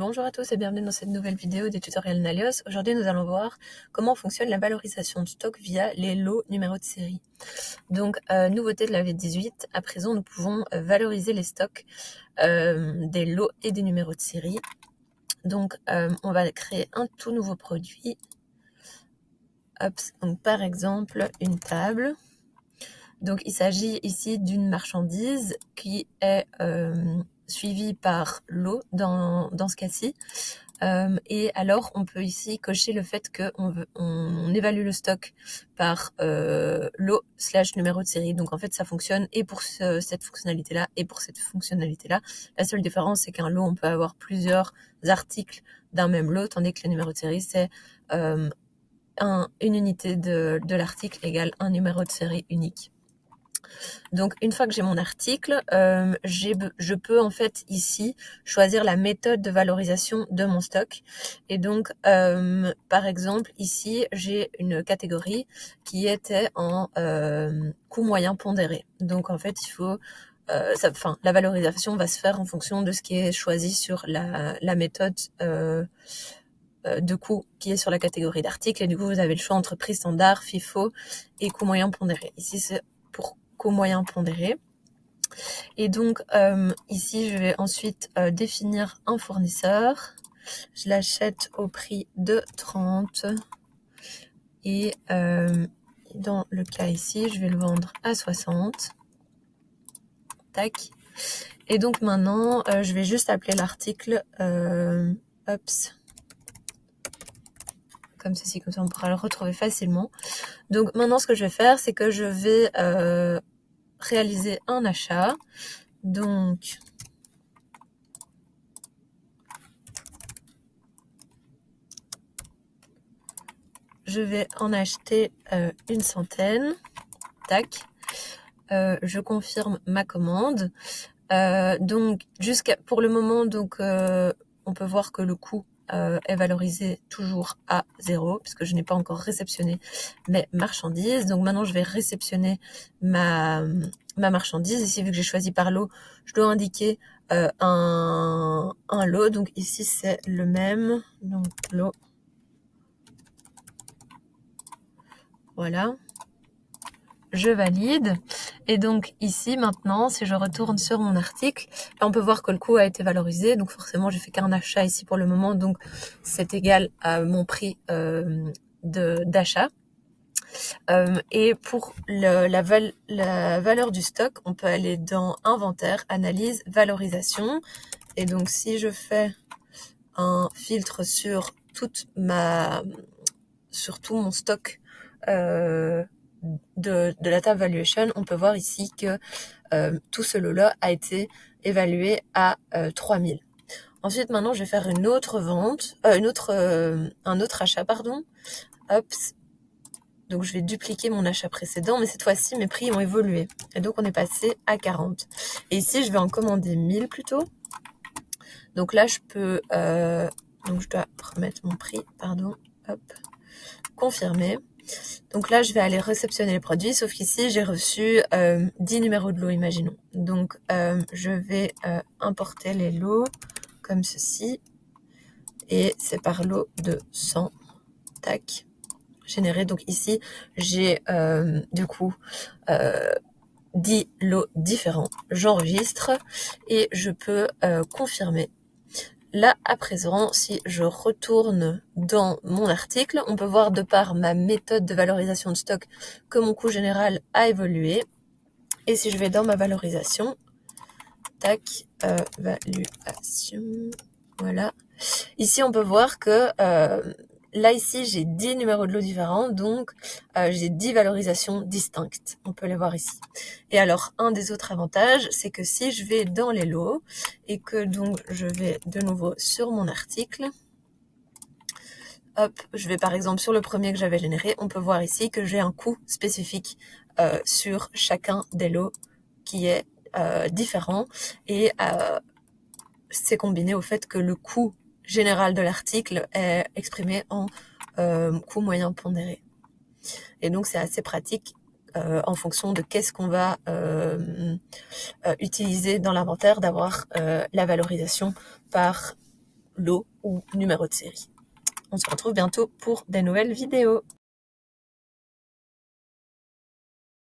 Bonjour à tous et bienvenue dans cette nouvelle vidéo des tutoriels Nalios. Aujourd'hui nous allons voir comment fonctionne la valorisation de stock via les lots numéros de série. Donc nouveauté de la V18, à présent nous pouvons valoriser les stocks des lots et des numéros de série. Donc on va créer un tout nouveau produit. Hop, donc par exemple une table. Donc il s'agit ici d'une marchandise qui est suivie par lot dans ce cas-ci. Et alors on peut ici cocher le fait qu'on évalue le stock par lot / numéro de série. Donc en fait ça fonctionne et pour cette fonctionnalité là et pour cette fonctionnalité là. La seule différence c'est qu'un lot on peut avoir plusieurs articles d'un même lot, tandis que le numéro de série c'est une unité de l'article égale un numéro de série unique. Donc une fois que j'ai mon article, je peux en fait ici choisir la méthode de valorisation de mon stock. Et donc par exemple ici j'ai une catégorie qui était en coût moyen pondéré. Donc en fait il faut la valorisation va se faire en fonction de ce qui est choisi sur la méthode de coût qui est sur la catégorie d'article. Et du coup vous avez le choix entre prix standard, FIFO et coût moyen pondéré. Ici c'est pour coût moyen pondéré. Et donc ici je vais ensuite définir un fournisseur. Je l'achète au prix de 30 et dans le cas ici je vais le vendre à 60. Tac. Et donc maintenant je vais juste appeler l'article comme ceci, comme ça on pourra le retrouver facilement. Donc maintenant ce que je vais faire c'est que je vais réaliser un achat. Donc je vais en acheter une centaine. Tac. Je confirme ma commande. Donc pour le moment donc on peut voir que le coût est valorisé toujours à 0 puisque je n'ai pas encore réceptionné mes marchandises. Donc maintenant je vais réceptionner ma marchandise. Ici vu que j'ai choisi par lot, je dois indiquer un lot. Donc ici c'est le même, donc lot. Voilà. Je valide. Et donc ici maintenant, si je retourne sur mon article, on peut voir que le coût a été valorisé. Donc forcément, j'ai fait qu'un achat ici pour le moment, donc c'est égal à mon prix d'achat. Et pour la valeur du stock, on peut aller dans inventaire, analyse, valorisation. Et donc si je fais un filtre sur tout mon stock de la table valuation, on peut voir ici que tout ce lot-là a été évalué à 3000. Ensuite, maintenant, je vais faire une autre vente, un autre achat, pardon. Hop. Donc, je vais dupliquer mon achat précédent, mais cette fois-ci, mes prix ont évolué. Et donc, on est passé à 40. Et ici, je vais en commander 1000 plutôt. Donc là, je peux... donc, je dois remettre mon prix, pardon. Hop. Confirmer. Donc là, je vais aller réceptionner les produits, sauf qu'ici, j'ai reçu 10 numéros de lot, imaginons. Donc, je vais importer les lots comme ceci. Et c'est par lot de 100. Tac. Généré. Donc ici, j'ai du coup 10 lots différents. J'enregistre et je peux confirmer. Là, à présent, si je retourne dans mon article, on peut voir de par ma méthode de valorisation de stock que mon coût général a évolué. Et si je vais dans ma valorisation, tac, valuation, voilà. Ici, on peut voir que là, ici, j'ai 10 numéros de lots différents, donc j'ai 10 valorisations distinctes. On peut les voir ici. Et alors, un des autres avantages, c'est que si je vais dans les lots et que donc je vais de nouveau sur mon article, hop, je vais par exemple sur le premier que j'avais généré, on peut voir ici que j'ai un coût spécifique sur chacun des lots qui est différent. Et c'est combiné au fait que le coût général de l'article est exprimé en coût moyen pondéré. Et donc c'est assez pratique en fonction de qu'est-ce qu'on va utiliser dans l'inventaire, d'avoir la valorisation par lot ou numéro de série. On se retrouve bientôt pour des nouvelles vidéos.